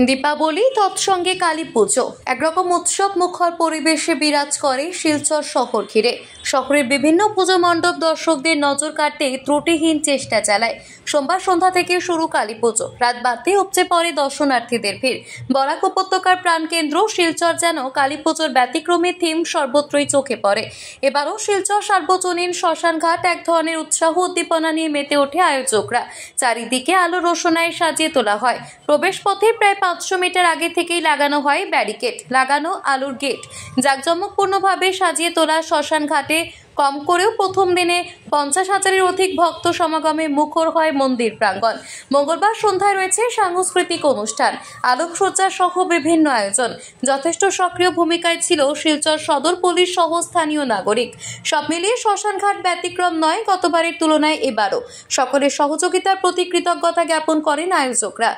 দীপাবলি তৎসঙ্গে কালী পুজো একরকম উৎসব মুখর পরিবেশে বিরাজ করে শিলচর শহর ঘিরে। শহরের বিভিন্ন পুজো মণ্ডপ দর্শকদের নজর কাটতে ত্রুটিহীন চেষ্টা চালায়। সোমবার সন্ধ্যা থেকে শুরু কালী পুজো, রাত বাড়তে উপচে পড়ে দর্শনার্থীদের ভিড়। বরাক উপত্যকার প্রাণকেন্দ্র শিলচর যেন কালী পুজোর ব্যতিক্রমী থিম সর্বত্রই চোখে পড়ে। এবারও শিলচর সার্বজনীন শ্মশানঘাট এক ধরনের উৎসাহ উদ্দীপনা নিয়ে মেতে ওঠে আয়োজকরা। চারিদিকে আলো রোশনায় সাজিয়ে তোলা হয়। প্রবেশ পথে প্রায় 500 মিটার আগে থেকেই লাগানো হয় ব্যারিকেড, লাগানো আলোর গেট। জাঁকজমকপূর্ণভাবে সাজিয়ে তোলা শ্মশান ঘাটে কম করেও প্রথম দিনে 50,000-এর অধিক ভক্ত সমাগমে মুখর হয় মন্দির প্রাঙ্গণ। মঙ্গলবার সন্ধ্যায় রয়েছে সাংস্কৃতিক অনুষ্ঠান, আলোকসজ্জা সহ বিভিন্ন আয়োজন। যথেষ্ট সক্রিয় ভূমিকায় ছিল শিলচর সদর পুলিশ সহ স্থানীয় নাগরিক। সব মিলিয়ে শ্মশানঘাট ব্যতিক্রম নয় গতবারের তুলনায় এবারও। সকলের সহযোগিতার প্রতি কৃতজ্ঞতা জ্ঞাপন করেন আয়োজকরা।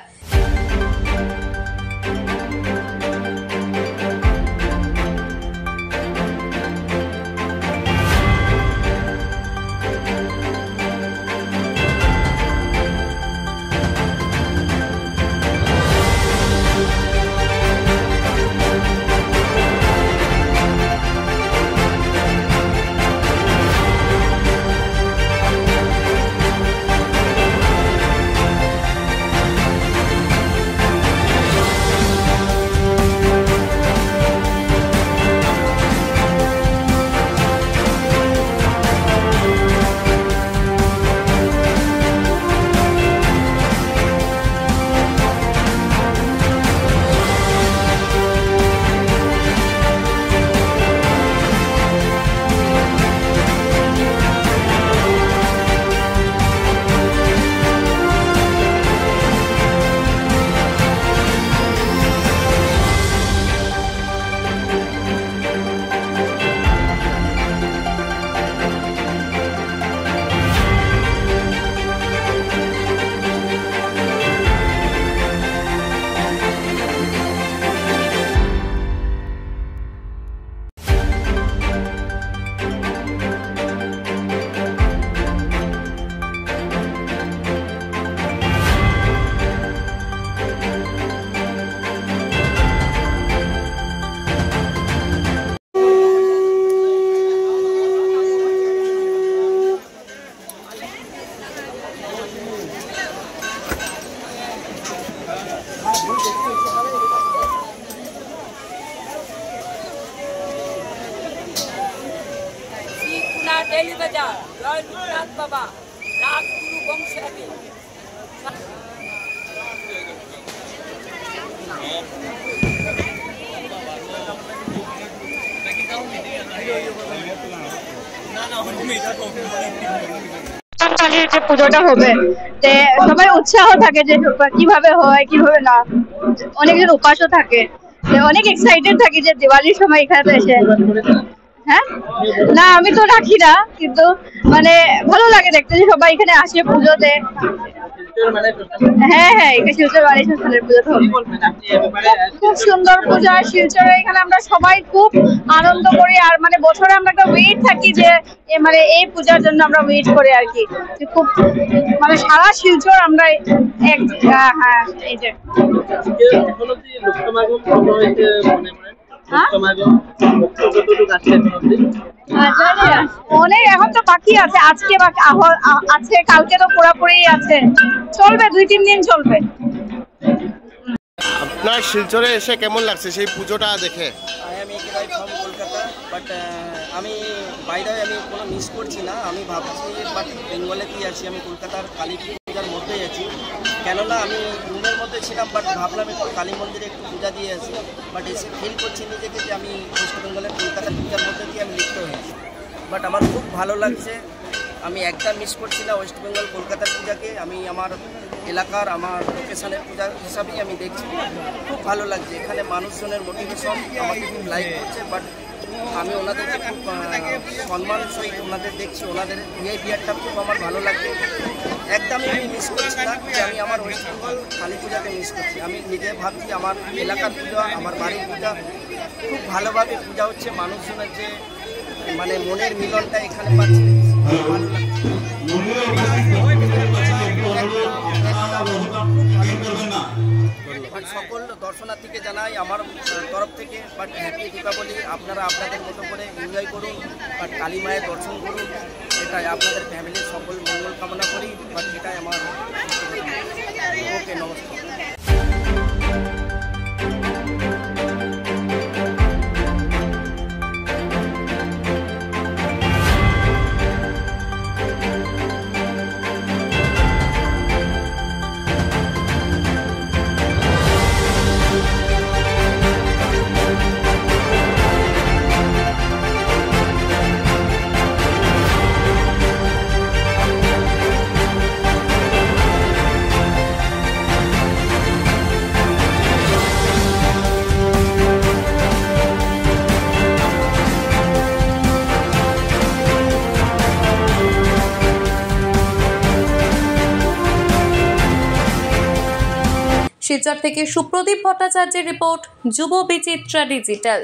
डेली बाजार रघुनाथ बाबा राजगुरु वंशावली কালীর যে পুজোটা হবে সবাই উৎসাহ থাকে যে কিভাবে হয় কিভাবে না। অনেকজন উপাসও থাকে, অনেক এক্সাইটেড থাকি যে দিওয়ালির সময় এখানে এসে। হ্যাঁ, না আমি তো রাখি না, কিন্তু মানে ভালো লাগে দেখতে যে সবাই এখানে আসে পুজোতে। হ্যাঁ হ্যাঁ, এখানে শিলচর বাড়ি শ্মশানের পুজো খুব সুন্দর পূজা। শিলচরে এখানে আমরা সবাই খুব আনন্দ করি, আর মানে বছরে আমরা একটা ওয়েট থাকি যে মানে এই পূজার জন্য আমরা ওয়েট করি আর কি। খুব মানে সারা শিলচর আমরা হ্যাঁ এই যে অনেক এখন তো বাকি আছে, আজকে কালকে তো পুরোপুরি আছে, চলবে 2-3 দিন চলবে। আপনার শিলচরে এসে কেমন লাগছে সেই পুজোটা দেখে? আমি একেবারে ফ্রম কলকাতা, বাট আমি বাইরে আমি কোনো মিস করছি না। আমি ভাবছি বাট বেঙ্গলেতেই আছি, আমি কলকাতার কালী পূজার মধ্যেই আছি। কেননা আমি রুমের মধ্যে ছিলাম, বাট ভাবলাম একটু কালী মন্দিরে একটু পূজা দিয়ে আসি। বাট এসে ফিল করছি নিজেকে যে আমি ওয়েস্ট বেঙ্গলের কলকাতার পূজার মধ্যে দিয়ে আমি লিপ্ত হয়েছি। বাট আমার খুব ভালো লাগছে, আমি একটা মিস করছি না ওয়েস্ট বেঙ্গল কলকাতার পূজাকে। আমি আমার এলাকার আমার লোকেশনের পূজা হিসাবেই আমি দেখছি, খুব ভালো লাগছে। এখানে মানুষজনের মোটিভেশন আমাকে খুব লাইক করছে। বাট আমি ওনাদেরকে খুব সম্মান সহিত ওনাদের দেখছি, ওনাদের বিহেভিয়ারটা খুব আমার ভালো লাগছে। একদমই আমি মিস করছি না যে আমি আমার ওয়েস্ট বেঙ্গল কালী পূজাকে মিস করছি। আমি নিজে ভাবছি আমার এলাকার পূজা, আমার বাড়ির পূজা খুব ভালোভাবে পূজা হচ্ছে। মানুষজনের যে মানে মনের মিলনটা এখানে পাচ্ছি, ভালো লাগছে। বাট সকল দর্শনার্থীকে জানাই আমার তরফ থেকে বাট হ্যাপি দীপাবলি। আপনারা আপনাদের মতো করে এনজয় করুন, বাট কালী মায়ের দর্শন করুন, এটাই আপনাদের ফ্যামিলির সকল মঙ্গল কামনা করি। বাট এটাই আমার ওকে, নমস্কার। শিলচর থেকে সুপ্রদীপ ভট্টাচার্যের রিপোর্ট, যুব বিচিত্রা ডিজিটাল।